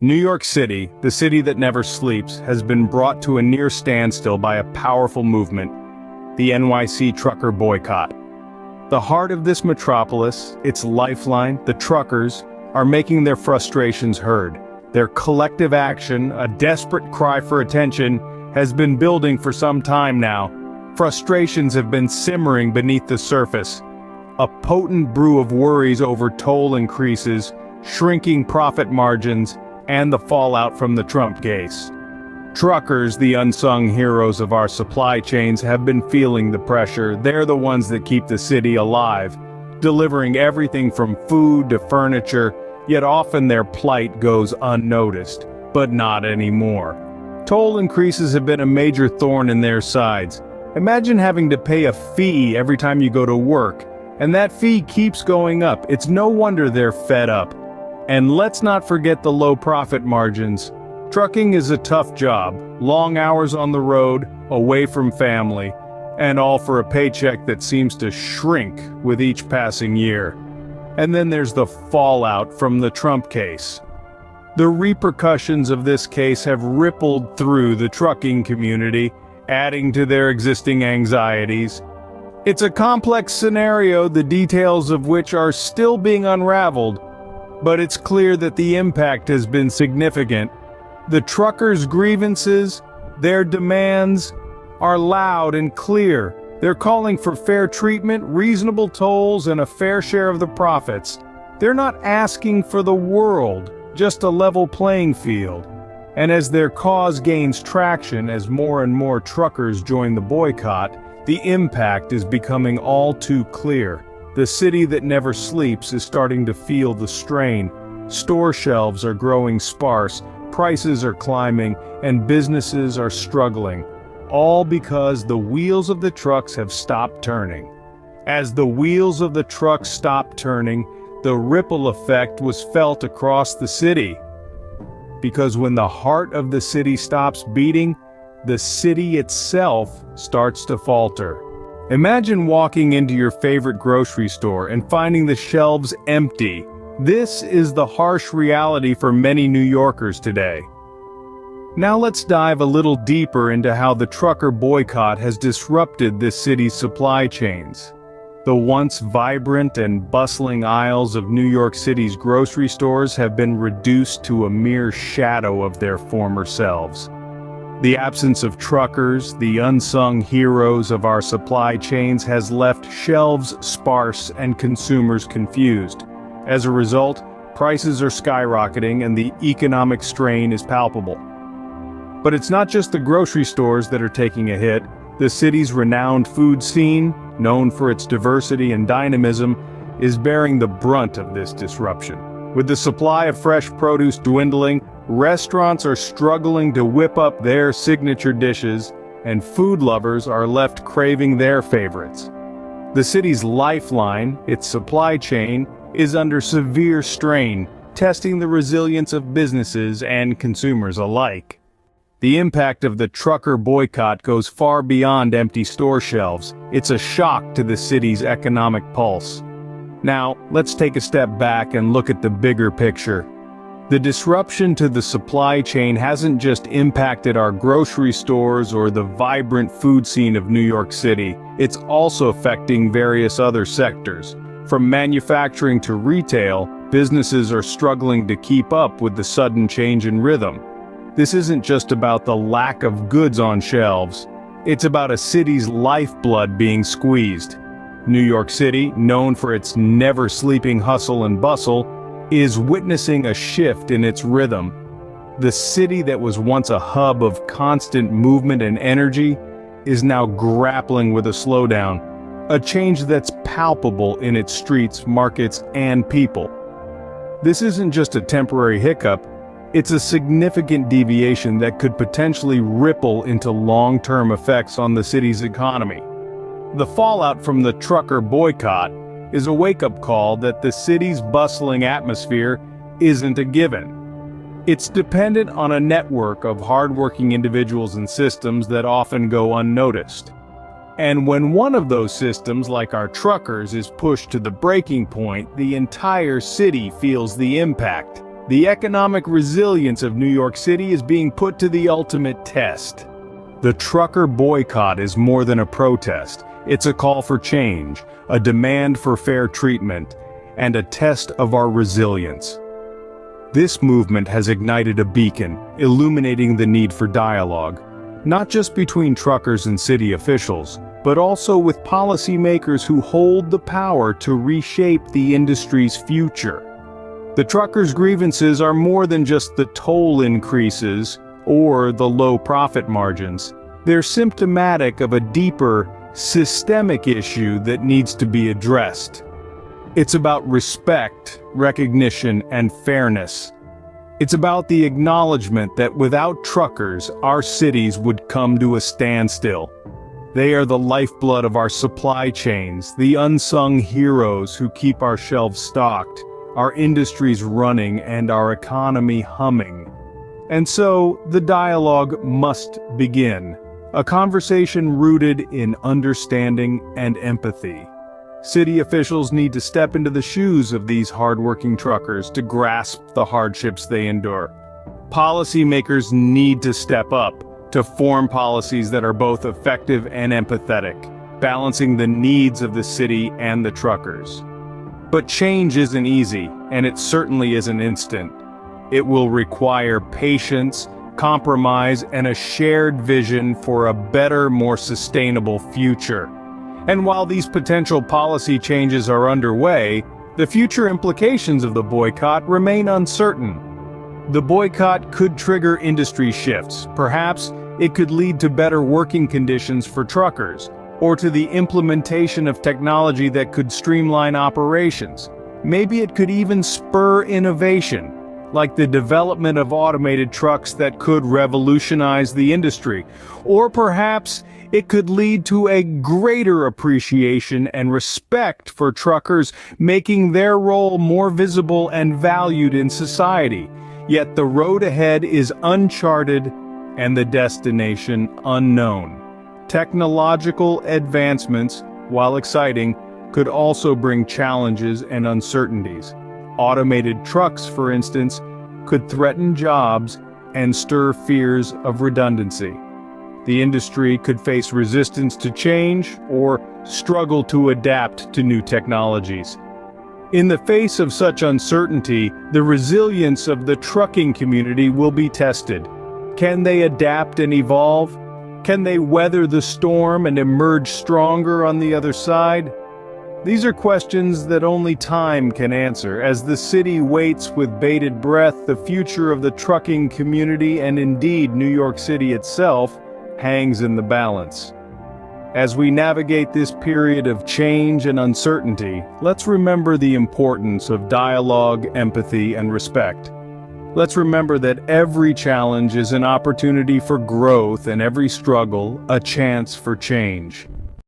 New York City, the city that never sleeps, has been brought to a near standstill by a powerful movement, the NYC trucker boycott. The heart of this metropolis, its lifeline, the truckers, are making their frustrations heard. Their collective action, a desperate cry for attention, has been building for some time now. Frustrations have been simmering beneath the surface. A potent brew of worries over toll increases, shrinking profit margins, and the fallout from the Trump case. Truckers, the unsung heroes of our supply chains, have been feeling the pressure. They're the ones that keep the city alive, delivering everything from food to furniture, yet often their plight goes unnoticed. But not anymore. Toll increases have been a major thorn in their sides. Imagine having to pay a fee every time you go to work, and that fee keeps going up. It's no wonder they're fed up. And let's not forget the low profit margins. Trucking is a tough job, long hours on the road, away from family, and all for a paycheck that seems to shrink with each passing year. And then there's the fallout from the Trump case. The repercussions of this case have rippled through the trucking community, adding to their existing anxieties. It's a complex scenario, the details of which are still being unraveled, but it's clear that the impact has been significant. The truckers' grievances, their demands, are loud and clear. They're calling for fair treatment, reasonable tolls, and a fair share of the profits. They're not asking for the world, just a level playing field. And as their cause gains traction, as more and more truckers join the boycott, the impact is becoming all too clear. The city that never sleeps is starting to feel the strain. Store shelves are growing sparse, prices are climbing, and businesses are struggling. All because the wheels of the trucks have stopped turning. As the wheels of the trucks stopped turning, the ripple effect was felt across the city. Because when the heart of the city stops beating, the city itself starts to falter. Imagine walking into your favorite grocery store and finding the shelves empty. This is the harsh reality for many New Yorkers today. Now let's dive a little deeper into how the trucker boycott has disrupted this city's supply chains. The once vibrant and bustling aisles of New York City's grocery stores have been reduced to a mere shadow of their former selves. The absence of truckers, the unsung heroes of our supply chains, has left shelves sparse and consumers confused. As a result, prices are skyrocketing and the economic strain is palpable. But it's not just the grocery stores that are taking a hit. The city's renowned food scene, known for its diversity and dynamism, is bearing the brunt of this disruption. With the supply of fresh produce dwindling, restaurants are struggling to whip up their signature dishes, and food lovers are left craving their favorites. The city's lifeline, its supply chain, is under severe strain, testing the resilience of businesses and consumers alike. The impact of the trucker boycott goes far beyond empty store shelves. It's a shock to the city's economic pulse. Now, let's take a step back and look at the bigger picture. The disruption to the supply chain hasn't just impacted our grocery stores or the vibrant food scene of New York City, it's also affecting various other sectors. From manufacturing to retail, businesses are struggling to keep up with the sudden change in rhythm. This isn't just about the lack of goods on shelves, it's about a city's lifeblood being squeezed. New York City, known for its never-sleeping hustle and bustle, is witnessing a shift in its rhythm. The city that was once a hub of constant movement and energy is now grappling with a slowdown, a change that's palpable in its streets, markets, and people. This isn't just a temporary hiccup, it's a significant deviation that could potentially ripple into long-term effects on the city's economy. The fallout from the trucker boycott is a wake-up call that the city's bustling atmosphere isn't a given. It's dependent on a network of hardworking individuals and systems that often go unnoticed. And when one of those systems, like our truckers, is pushed to the breaking point, the entire city feels the impact. The economic resilience of New York City is being put to the ultimate test. The trucker boycott is more than a protest. It's a call for change, a demand for fair treatment, and a test of our resilience. This movement has ignited a beacon, illuminating the need for dialogue, not just between truckers and city officials, but also with policymakers who hold the power to reshape the industry's future. The truckers' grievances are more than just the toll increases or the low profit margins. They're symptomatic of a deeper, systemic issue that needs to be addressed. It's about respect, recognition, and fairness. It's about the acknowledgement that without truckers, our cities would come to a standstill. They are the lifeblood of our supply chains, the unsung heroes who keep our shelves stocked, our industries running, and our economy humming. And so, the dialogue must begin. A conversation rooted in understanding and empathy. City officials need to step into the shoes of these hardworking truckers to grasp the hardships they endure. Policymakers need to step up to form policies that are both effective and empathetic, balancing the needs of the city and the truckers. But change isn't easy, and it certainly isn't instant. It will require patience, compromise, and a shared vision for a better, more sustainable future. And while these potential policy changes are underway, the future implications of the boycott remain uncertain. The boycott could trigger industry shifts. Perhaps it could lead to better working conditions for truckers, or to the implementation of technology that could streamline operations. Maybe it could even spur innovation, like the development of automated trucks that could revolutionize the industry. Or perhaps it could lead to a greater appreciation and respect for truckers, making their role more visible and valued in society. Yet the road ahead is uncharted and the destination unknown. Technological advancements, while exciting, could also bring challenges and uncertainties. Automated trucks, for instance, could threaten jobs and stir fears of redundancy. The industry could face resistance to change or struggle to adapt to new technologies. In the face of such uncertainty, the resilience of the trucking community will be tested. Can they adapt and evolve? Can they weather the storm and emerge stronger on the other side? These are questions that only time can answer, as the city waits with bated breath. The future of the trucking community, and indeed New York City itself, hangs in the balance. As we navigate this period of change and uncertainty, let's remember the importance of dialogue, empathy, and respect. Let's remember that every challenge is an opportunity for growth, and every struggle a chance for change.